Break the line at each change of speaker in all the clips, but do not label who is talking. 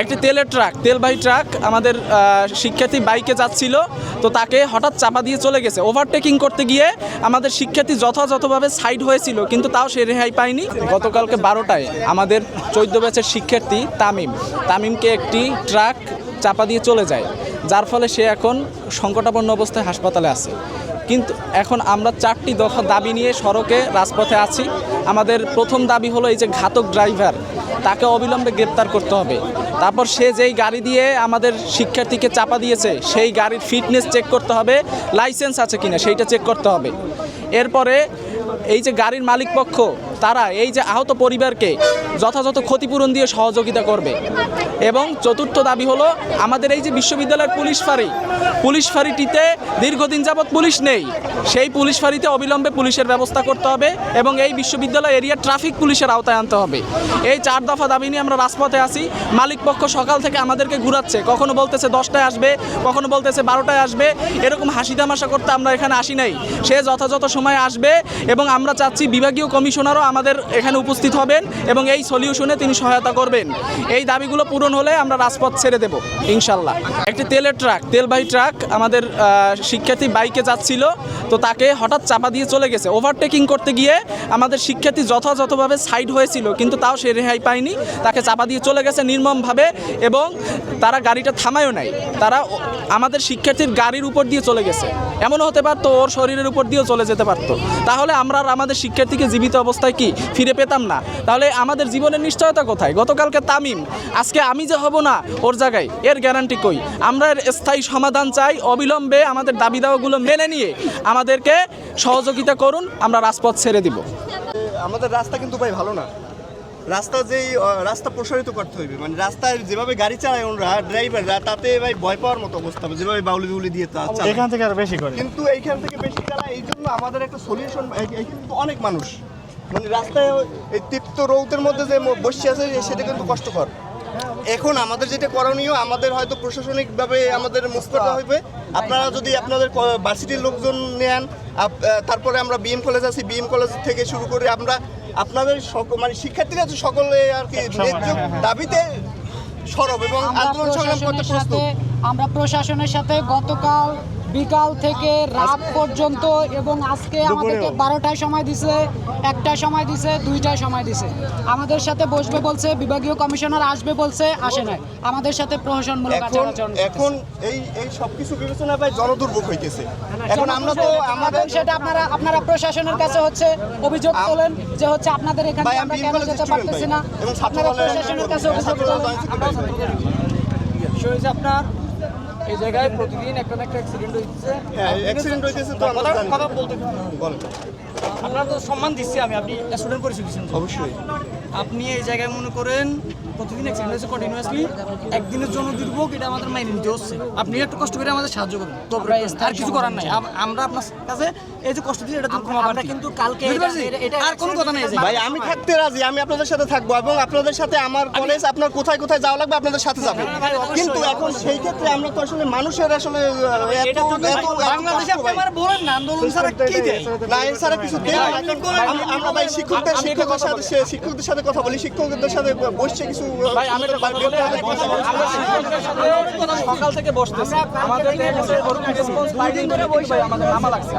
একটি তেলবাহী ট্রাক আমাদের শিক্ষার্থী বাইকে যাচ্ছিল, তো তাকে হঠাৎ চাপা দিয়ে চলে গেছে। ওভারটেকিং করতে গিয়ে আমাদের শিক্ষার্থী যথাযথভাবে সাইড হয়েছিল, কিন্তু তাও সে রেহাই পায়নি। গতকালকে 12টায় আমাদের 14 ব্যাচের শিক্ষার্থী তামিমকে একটি ট্রাক চাপা দিয়ে চলে যায়, যার ফলে সে এখন সংকটাপন্ন অবস্থায় হাসপাতালে আছে। কিন্তু এখন আমরা 4টি দফা দাবি নিয়ে সড়কে রাজপথে আছি। আমাদের প্রথম দাবি হলো এই যে ঘাতক ড্রাইভার, তাকে অবিলম্বে গ্রেপ্তার করতে হবে। তারপর সে যেই গাড়ি দিয়ে আমাদের শিক্ষার্থীকে চাপা দিয়েছে সেই গাড়ির ফিটনেস চেক করতে হবে, লাইসেন্স আছে কিনা সেইটা চেক করতে হবে। এরপরে এই যে গাড়ির মালিকপক্ষ তারা এই যে আহত পরিবারকে যথাযথ ক্ষতিপূরণ দিয়ে সহযোগিতা করবে। এবং চতুর্থ দাবি হলো আমাদের এই যে বিশ্ববিদ্যালয়ের পুলিশ ফাঁড়িটিতে দীর্ঘদিন যাবৎ পুলিশ নেই, সেই পুলিশ ফাঁড়িতে অবিলম্বে পুলিশের ব্যবস্থা করতে হবে এবং এই বিশ্ববিদ্যালয় এরিয়া ট্রাফিক পুলিশের আওতায় আনতে হবে। এই 4 দফা দাবি নিয়ে আমরা রাজপথে আছি। মালিকপক্ষ সকাল থেকে আমাদেরকে ঘুরাচ্ছে, কখনো বলতেছে 10টায় আসবে, কখনো বলতেছে 12টায় আসবে। এরকম হাসি তামাশা করতে আমরা এখানে আসি নাই। সে যথাযথ সময়ে আসবে এবং আমরা চাচ্ছি বিভাগীয় কমিশনারও আমাদের এখানে উপস্থিত হবেন এবং এই সলিউশনে তিনি সহায়তা করবেন। এই দাবিগুলো পূরণ হলে আমরা রাজপথ ছেড়ে দেব ইনশাল্লাহ। একটি তেলবাহী ট্রাক আমাদের শিক্ষার্থী বাইকে যাচ্ছিল, তো তাকে হঠাৎ চাপা দিয়ে চলে গেছে। ওভারটেকিং করতে গিয়ে আমাদের শিক্ষার্থী যথাযথভাবে সাইড হয়েছিল, কিন্তু তাও সে রেহাই পায়নি। তাকে চাপা দিয়ে চলে গেছে নির্মমভাবে এবং তারা গাড়িটা থামায়ও নাই। তারা আমাদের শিক্ষার্থীর গাড়ির উপর দিয়ে চলে গেছে। এমনও হতে পারতো ওর শরীরের উপর দিয়েও চলে যেতে পারতো। তাহলে আমরা আর আমাদের শিক্ষার্থীকে জীবিত অবস্থায় কি ফিরে পেতাম না? তাহলে আমাদের জীবনের নিশ্চয়তা কোথায়? গতকালকে তামিম, আজকে আমি যে হব না ওর জায়গায়, এর গ্যারান্টি কই? আমরা এর স্থায়ী সমাধান চাই। অবিলম্বে আমাদের দাবি দাওয়াগুলো মেনে নিয়ে আমাদেরকে সহযোগিতা করুন, আমরা রাজপথ ছেড়ে দিব।
আমাদের রাস্তা কিন্তু ভাই ভালো না। রাস্তা প্রসারিত করতে হইবে, মানে রাস্তায় যেভাবে গাড়ি চালায় ওরা ড্রাইভাররা, তাতে ভাই ভয় পাওয়ার মতো অবস্থা, যেভাবে বাউলি দিয়ে
এখান থেকে আর বেশি করে,
কিন্তু এইখান থেকে বেশি চালায়। এই জন্য আমাদের একটা সলিউশন, কিন্তু অনেক মানুষ মানে রাস্তায় এই তীব্র রৌদের মধ্যে যে বসে আছে সেটা কিন্তু কষ্টকর। এখন আমাদের যেটা করণীয়, আমাদের হয়তো প্রশাসনিকভাবে আমাদের মুভ করতে হইবে। আপনারা যদি আপনাদের ভার্সিটির লোকজন নেন, তারপরে আমরা বিএম কলেজ আছি, বিএম কলেজ থেকে শুরু করে আমরা আপনাদের মানে শিক্ষার্থীরা সকলে আর কি দাবিতে সরব এবং আন্দোলন সংগ্রাম করতে প্রস্তুত।
আমরা প্রশাসনের সাথে গতকাল বিকাল থেকে রাত পর্যন্ত এবং আজকে আমাদেরকে 12টায় সময় দিছে, 1টায় সময় দিছে, 2টায় সময় দিছে। আমাদের সাথে বসবে বলছে, বিভাগীয় কমিশনার আসবে বলছে, আসে নাই। আমাদের সাথে প্রহসনমূলক আচরণ।
এখন এই সবকিছু বিবেচনা পাই জনদুর্ভোগ হইতেছে। এখন আমরা তো আমাদের
সেটা আপনারা প্রশাসনের কাছে হচ্ছে অভিযোগ তোলেন যে হচ্ছে আপনাদের এখানে আমরা কেন যেতে পারতেছি না,
এবং
আপনারা প্রশাসনের কাছে অভিযোগ তোলেন।
আপনার এই জায়গায় প্রতিদিন একটা না একটা অ্যাক্সিডেন্ট হইতেছে।
হ্যাঁ, অ্যাক্সিডেন্ট হইতেছে, তো আমরা
কথা বলতে
বলেন।
আপনারা তো সম্মান দিচ্ছি, আপনি স্টুডেন্ট পরিচয় দিচ্ছেন।
অবশ্যই
আপনি এই জায়গায় মনে করেন প্রতিদিন অ্যাক্সিডেন্ট হচ্ছে কন্টিনিউয়াসলি, একদিনের জন্য দুর্ভোগ, এটা আমাদের মাইনে নিতে হচ্ছে। আপনি একটু কষ্ট করে আমাদের সাহায্য করুন, তো আর কিছু করার নাই। আমরা আপনার কাছে এই যে কষ্ট দিচ্ছি এটা তো ক্ষমা পাচ্ছি, কিন্তু কালকে আর কোনো কথা নেই
ভাই। আমি থাকতে রাজি, আমি আপনাদের সাথে থাকবো এবং আপনাদের সাথে আমার কলেজ আপনার কোথায় কোথায় যাওয়া লাগবে আপনাদের সাথে যাবে। কিন্তু এখন সেই ক্ষেত্রে আমরা তো আসলে মানুষের আসলে
বাংলাদেশে আপনারা বলেন না আন্দোলন ছাড়া কি দেয়
না, এর ছাড়া কিছু দেয় না। আমরা ভাই শিক্ষকদের সাথে কথা বলি, শিক্ষকদের সাথে বসছে কিছু।
সকাল থেকে বসতেছি, আমাদের রেসপন্স পাইনি বলে ভাই আমাদের নামা লাগছে।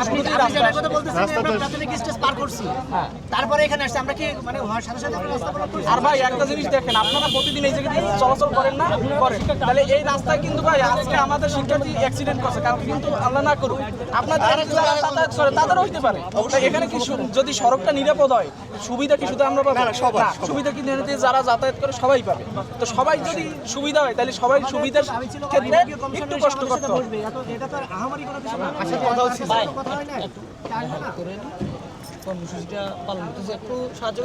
আপনি যেটা কথা বলতেছেন আমরা প্রাথমিক স্টেজ পার করছি, তারপরে এখানে আসছে, আমরা কি মানে সাথে সাথে রাস্তা পার করছি?
আর ভাই একটা জিনিস দেখেন, আপনারা প্রতিদিন এই জায়গা দিয়ে চলাচল করেন না, করেন, তাহলে এই রাস্তায় কিন্তু ভাই আজকে আমাদের শিক্ষার্থী অ্যাক্সিডেন্ট করছে, কালকে কিন্তু আল্লাহ না করুক আপনাদের যারা যাতায়াত করে তাদেরও হইতে পারে। এখানে কি যদি সড়কটা নিরাপদ হয়, সুবিধা কি শুধু আমরা পাবো? সুবিধা কি যারা যাতায়াত করে সবাই পাবে। তো সবাই যদি সুবিধা হয়, তাহলে সবাই সুবিধার ক্ষেত্রে একটু কষ্ট করতে হবে।
এটা তো আহামরি কোনো কিছু না। আচ্ছা, কথা হচ্ছে কথা হয় না, কর্মসূচিটা পালন করতেছে, একটু সাহায্য